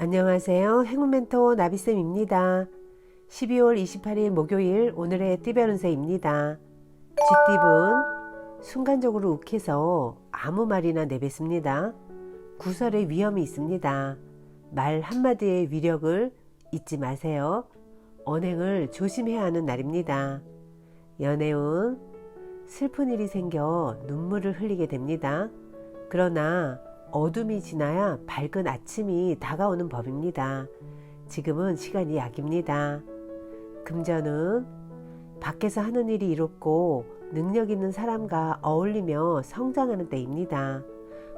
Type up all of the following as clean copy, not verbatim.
안녕하세요. 행운멘토 나비쌤입니다. 12월 28일 목요일 오늘의 띠별운세입니다. 쥐띠분 순간적으로 욱해서 아무 말이나 내뱉습니다. 구설의 위험이 있습니다. 말 한마디의 위력을 잊지 마세요. 언행을 조심해야 하는 날입니다. 연애운 슬픈 일이 생겨 눈물을 흘리게 됩니다. 그러나 어둠이 지나야 밝은 아침이 다가오는 법입니다. 지금은 시간이 약입니다. 금전은 밖에서 하는 일이 이롭고 능력 있는 사람과 어울리며 성장하는 때입니다.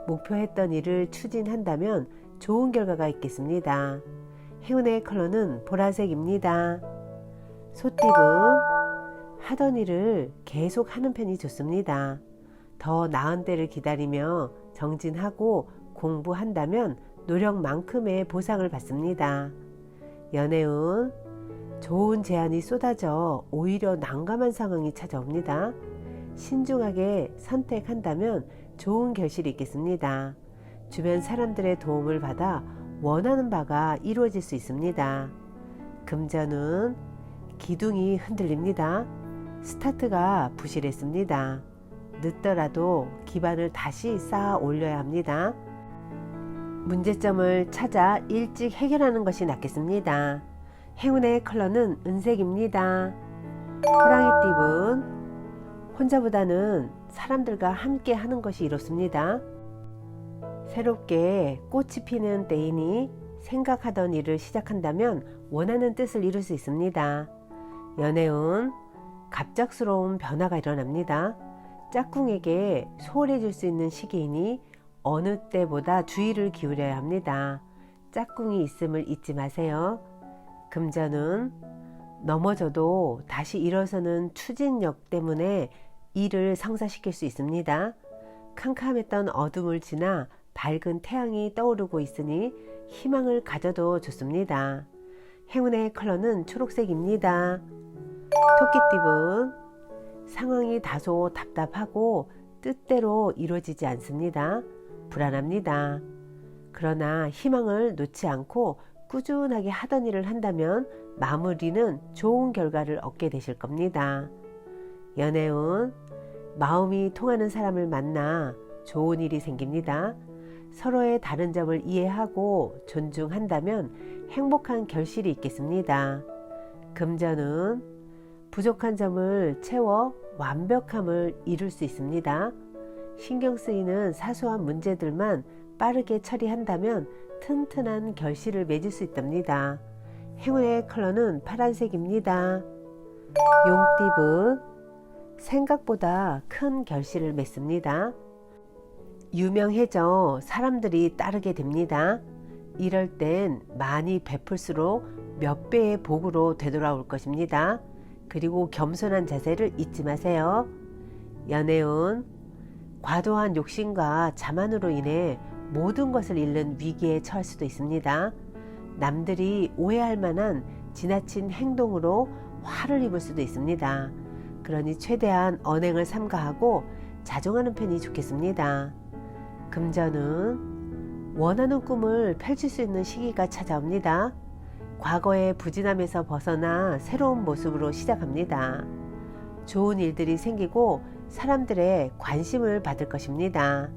목표했던 일을 추진한다면 좋은 결과가 있겠습니다. 행운의 컬러는 보라색입니다. 소띠분 하던 일을 계속 하는 편이 좋습니다. 더 나은 때를 기다리며 정진하고 공부한다면 노력만큼의 보상을 받습니다. 연애운 좋은 제안이 쏟아져 오히려 난감한 상황이 찾아옵니다. 신중하게 선택한다면 좋은 결실이 있겠습니다. 주변 사람들의 도움을 받아 원하는 바가 이루어질 수 있습니다. 금전은 기둥이 흔들립니다. 스타트가 부실했습니다. 늦더라도 기반을 다시 쌓아 올려야 합니다. 문제점을 찾아 일찍 해결하는 것이 낫겠습니다. 행운의 컬러는 은색입니다. 호랑이띠분 혼자보다는 사람들과 함께 하는 것이 이롭습니다. 새롭게 꽃이 피는 때이니 생각하던 일을 시작한다면 원하는 뜻을 이룰 수 있습니다. 연애운 갑작스러운 변화가 일어납니다. 짝꿍에게 소홀해 줄 수 있는 시기이니 어느 때보다 주의를 기울여야 합니다. 짝꿍이 있음을 잊지 마세요. 금전은 넘어져도 다시 일어서는 추진력 때문에 일을 성사시킬 수 있습니다. 캄캄했던 어둠을 지나 밝은 태양이 떠오르고 있으니 희망을 가져도 좋습니다. 행운의 컬러는 초록색입니다. 토끼띠분 상황이 다소 답답하고 뜻대로 이루어지지 않습니다. 불안합니다. 그러나 희망을 놓지 않고 꾸준하게 하던 일을 한다면 마무리는 좋은 결과를 얻게 되실 겁니다. 연애운 마음이 통하는 사람을 만나 좋은 일이 생깁니다. 서로의 다른 점을 이해하고 존중한다면 행복한 결실이 있겠습니다. 금전은 부족한 점을 채워 완벽함을 이룰 수 있습니다. 신경 쓰이는 사소한 문제들만 빠르게 처리한다면 튼튼한 결실을 맺을 수 있답니다. 행운의 컬러는 파란색입니다. 용띠분 생각보다 큰 결실을 맺습니다. 유명해져 사람들이 따르게 됩니다. 이럴 땐 많이 베풀수록 몇 배의 복으로 되돌아올 것입니다. 그리고 겸손한 자세를 잊지 마세요. 연애운 과도한 욕심과 자만으로 인해 모든 것을 잃는 위기에 처할 수도 있습니다. 남들이 오해할 만한 지나친 행동으로 화를 입을 수도 있습니다. 그러니 최대한 언행을 삼가하고 자중하는 편이 좋겠습니다. 금전은 원하는 꿈을 펼칠 수 있는 시기가 찾아옵니다. 과거의 부진함에서 벗어나 새로운 모습으로 시작합니다. 좋은 일들이 생기고 사람들의 관심을 받을 것입니다.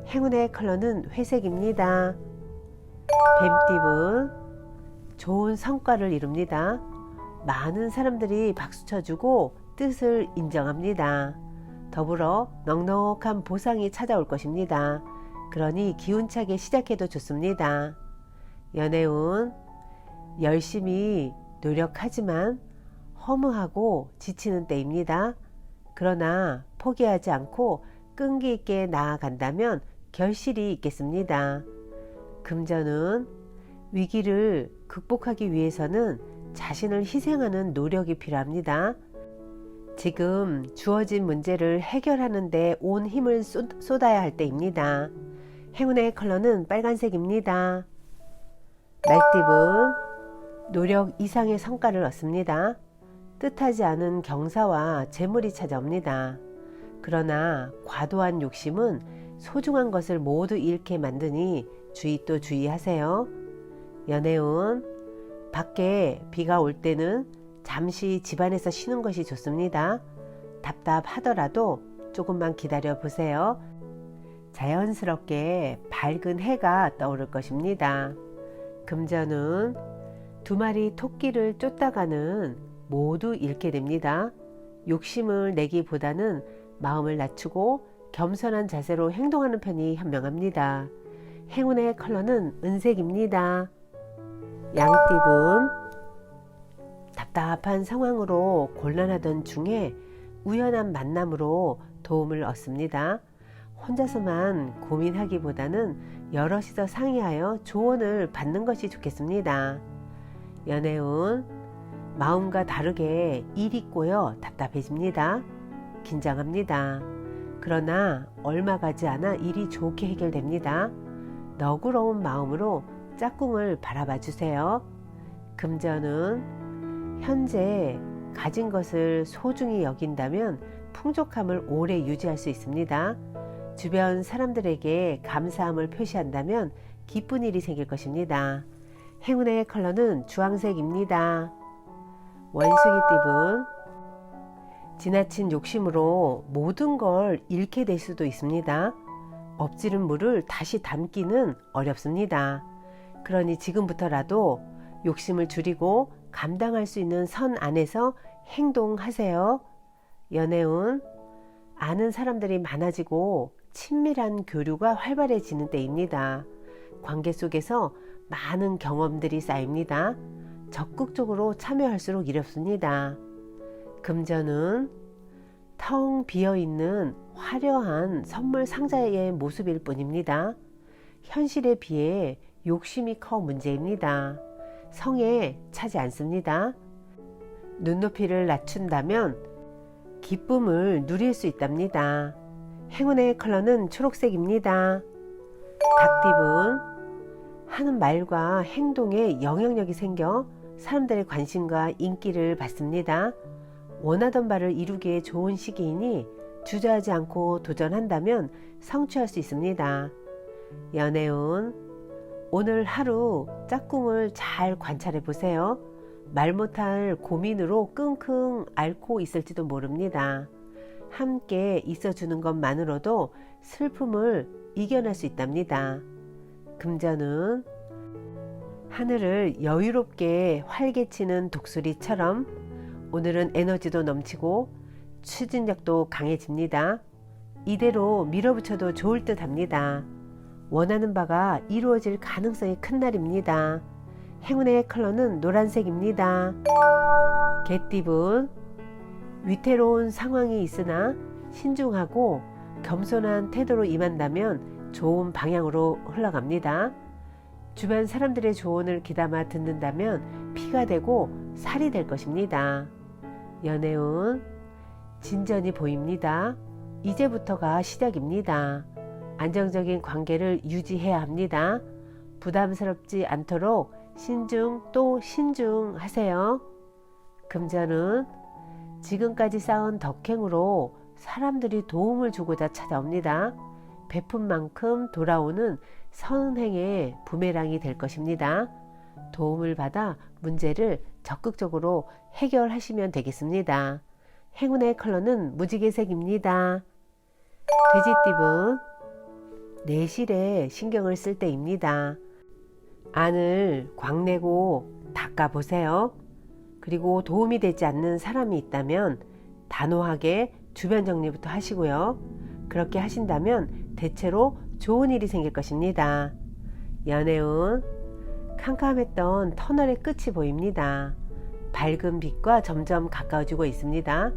행운의 컬러는 회색입니다. 뱀띠분 좋은 성과를 이룹니다. 많은 사람들이 박수쳐주고 뜻을 인정합니다. 더불어 넉넉한 보상이 찾아올 것입니다. 그러니 기운차게 시작해도 좋습니다. 연애운 열심히 노력하지만 허무하고 지치는 때입니다. 그러나 포기하지 않고 끈기 있게 나아간다면 결실이 있겠습니다. 금전은 위기를 극복하기 위해서는 자신을 희생하는 노력이 필요합니다. 지금 주어진 문제를 해결하는 데 온 힘을 쏟아야 할 때입니다. 행운의 컬러는 빨간색입니다. 말띠분 노력 이상의 성과를 얻습니다. 뜻하지 않은 경사와 재물이 찾아옵니다. 그러나 과도한 욕심은 소중한 것을 모두 잃게 만드니 주의 또 주의하세요. 연애운, 밖에 비가 올 때는 잠시 집안에서 쉬는 것이 좋습니다. 답답하더라도 조금만 기다려 보세요. 자연스럽게 밝은 해가 떠오를 것입니다. 금전운, 두 마리 토끼를 쫓다가는 모두 잃게 됩니다. 욕심을 내기보다는 마음을 낮추고 겸손한 자세로 행동하는 편이 현명합니다. 행운의 컬러는 은색입니다. 양띠분, 답답한 상황으로 곤란하던 중에 우연한 만남으로 도움을 얻습니다. 혼자서만 고민하기보다는 여럿이서 상의하여 조언을 받는 것이 좋겠습니다. 연애운, 마음과 다르게 일이 꼬여 답답해집니다. 긴장합니다. 그러나 얼마 가지 않아 일이 좋게 해결됩니다. 너그러운 마음으로 짝꿍을 바라봐 주세요. 금전은 현재 가진 것을 소중히 여긴다면 풍족함을 오래 유지할 수 있습니다. 주변 사람들에게 감사함을 표시한다면 기쁜 일이 생길 것입니다. 행운의 컬러는 주황색입니다. 원숭이띠분, 지나친 욕심으로 모든 걸 잃게 될 수도 있습니다. 엎지른 물을 다시 담기는 어렵습니다. 그러니 지금부터라도 욕심을 줄이고 감당할 수 있는 선 안에서 행동하세요. 연애운, 아는 사람들이 많아지고 친밀한 교류가 활발해지는 때입니다. 관계 속에서 많은 경험들이 쌓입니다. 적극적으로 참여할수록 이롭습니다. 금전은 텅 비어있는 화려한 선물 상자의 모습일 뿐입니다. 현실에 비해 욕심이 커 문제입니다. 성에 차지 않습니다. 눈높이를 낮춘다면 기쁨을 누릴 수 있답니다. 행운의 컬러는 초록색입니다. 닭띠분, 하는 말과 행동에 영향력이 생겨 사람들의 관심과 인기를 받습니다. 원하던 바를 이루기에 좋은 시기이니 주저하지 않고 도전한다면 성취할 수 있습니다. 연애운, 오늘 하루 짝꿍을 잘 관찰해 보세요. 말 못할 고민으로 끙끙 앓고 있을지도 모릅니다. 함께 있어주는 것만으로도 슬픔을 이겨낼 수 있답니다. 금전은 하늘을 여유롭게 활개치는 독수리처럼 오늘은 에너지도 넘치고 추진력도 강해집니다. 이대로 밀어붙여도 좋을 듯 합니다. 원하는 바가 이루어질 가능성이 큰 날입니다. 행운의 컬러는 노란색입니다. 개띠분, 위태로운 상황이 있으나 신중하고 겸손한 태도로 임한다면 좋은 방향으로 흘러갑니다. 주변 사람들의 조언을 귀담아 듣는다면 피가 되고 살이 될 것입니다. 연애운, 진전이 보입니다. 이제부터가 시작입니다. 안정적인 관계를 유지해야 합니다. 부담스럽지 않도록 신중 또 신중하세요. 금전은 지금까지 쌓은 덕행으로 사람들이 도움을 주고자 찾아옵니다. 베푼 만큼 돌아오는 선행의 부메랑이 될 것입니다. 도움을 받아 문제를 적극적으로 해결하시면 되겠습니다. 행운의 컬러는 무지개색입니다. 돼지띠분, 내실에 신경을 쓸 때입니다. 안을 광내고 닦아보세요. 그리고 도움이 되지 않는 사람이 있다면 단호하게 주변 정리부터 하시고요. 그렇게 하신다면 대체로 좋은 일이 생길 것입니다. 연애운, 캄캄했던 터널의 끝이 보입니다. 밝은 빛과 점점 가까워지고 있습니다.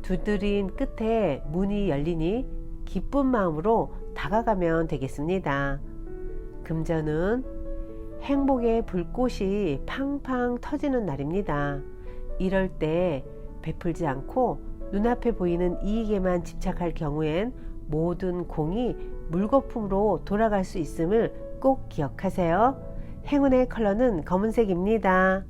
두드린 끝에 문이 열리니 기쁜 마음으로 다가가면 되겠습니다. 금전은 행복의 불꽃이 팡팡 터지는 날입니다. 이럴 때 베풀지 않고 눈앞에 보이는 이익에만 집착할 경우엔 모든 공이 물거품으로 돌아갈 수 있음을 꼭 기억하세요. 행운의 컬러는 검은색입니다.